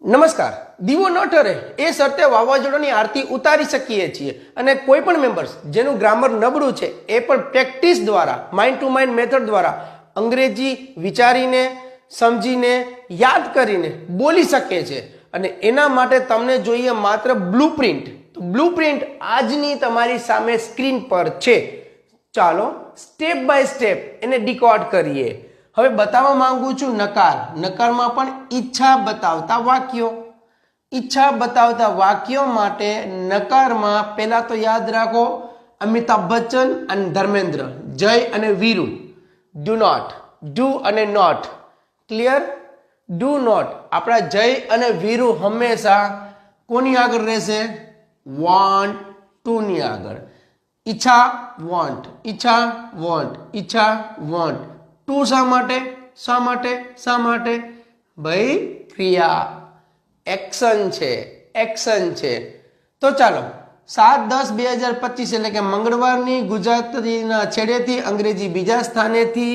નમસ્કાર. દીવો ન ઠરે એ શરતે વાવાઝોડાની આરતી ઉતારી શકીએ છીએ અને કોઈ પણ મેમ્બર્સ જેનું ગ્રામર નબળું છે એ પણ પ્રેક્ટિસ દ્વારા માઇન્ડ ટુ માઇન્ડ મેથડ દ્વારા અંગ્રેજી વિચારીને સમજીને યાદ કરીને બોલી શકે છે અને એના માટે તમને જોઈએ માત્ર બ્લુપ્રિન્ટ. તો બ્લુપ્રિન્ટ આજની તમારી સામે સ્ક્રીન પર છે. ચાલો સ્ટેપ બાય સ્ટેપ એને ડીકોડ કરીએ. હવે બતાવવા માંગુ છું નકાર. નકારમાં પણ ઈચ્છા બતાવતા વાક્યો. ઈચ્છા બતાવતા વાક્યો માટે નકારમાં પહેલા તો યાદ રાખો અમિતાભ બચ્ચન અને ધર્મેન્દ્ર, જય અને વીરુ. ડુ નોટ, ડુ અને નોટ. ક્લિયર? Do not. આપણા જય અને વીરુ હંમેશા કોની આગળ રહેશે? વોન્ટ ટુ ની આગળ. ઈચ્છા વોન્ટ, ઈચ્છા વોન્ટ, ઈચ્છા વોન્ટ. ટુ શા માટે? શા માટે? શા માટે? ભાઈ ક્રિયા, એક્શન છે, એક્શન છે. તો ચાલો 7/10/2025 એટલે કે મંગળવારની ગુજરાતીના છેડેથી અંગ્રેજી બીજા સ્થાનેથી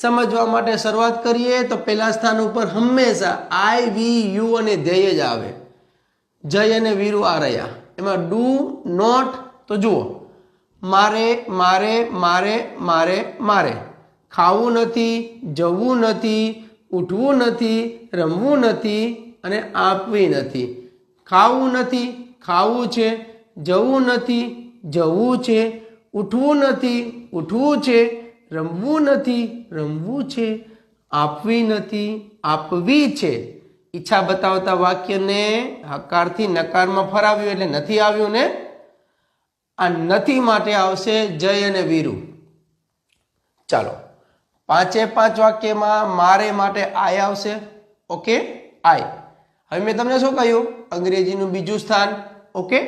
સમજવા માટે શરૂઆત કરીએ. તો પહેલા સ્થાન ઉપર હંમેશા આઈ, વી, યુ અને ધ્યેય જ આવે. જય અને વીરુ આ રહ્યા. એમાં ડુ નોટ તો જુઓ, મારે મારે મારે મારે મારે. ખાવું નથી, જવું નથી, ઉઠવું નથી, રમવું નથી અને આપવી નથી. ખાવું નથી, ખાવું છે, જવું નથી, જવું છે, ઉઠવું નથી, ઉઠવું છે, રમવું નથી, રમવું છે, આપવી નથી, આપવી છે. ઈચ્છા બતાવતા વાક્યને હકારથી નકારમાં ફરાવ્યું એટલે નથી આવ્યું ને. આ નથી માટે આવશે જય અને વીરુ. ચાલો 5 વાક્યમાં મારે માટે આય આવશે. ઓકે, આય. હવે મેં તમને શું કહ્યું? અંગ્રેજીનું બીજું સ્થાન. ઓકે,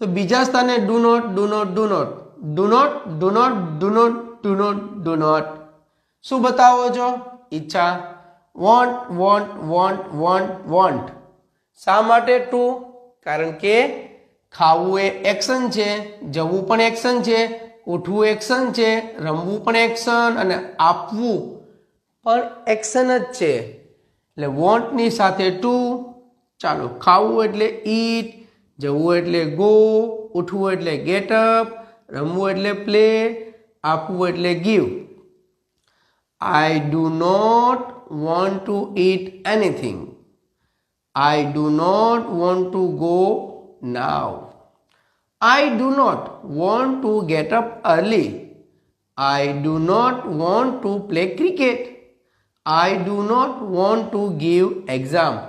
તો બીજા સ્થાને do not, do not, do not, do not, do not, do not, do not, do not. શું બતાવો છો? ઈચ્છા. Want, want, want, want, want. શા માટે ટુ? કારણ કે ખાવું એ એક્શન છે, જવું પણ એક્શન છે, ઉઠવું એક્શન છે, રમવું પણ એક્શન અને આપવું પણ એક્શન જ છે. એટલે વોન્ટની સાથે ટુ. ચાલો, ખાવું એટલે ઈટ, જવું એટલે ગો, ઉઠવું એટલે ગેટ અપ, રમવું એટલે પ્લે, આપવું એટલે give. I do not want to eat anything. I do not want to go now. I do not want to get up early. I do not want to play cricket. I do not want to give exam.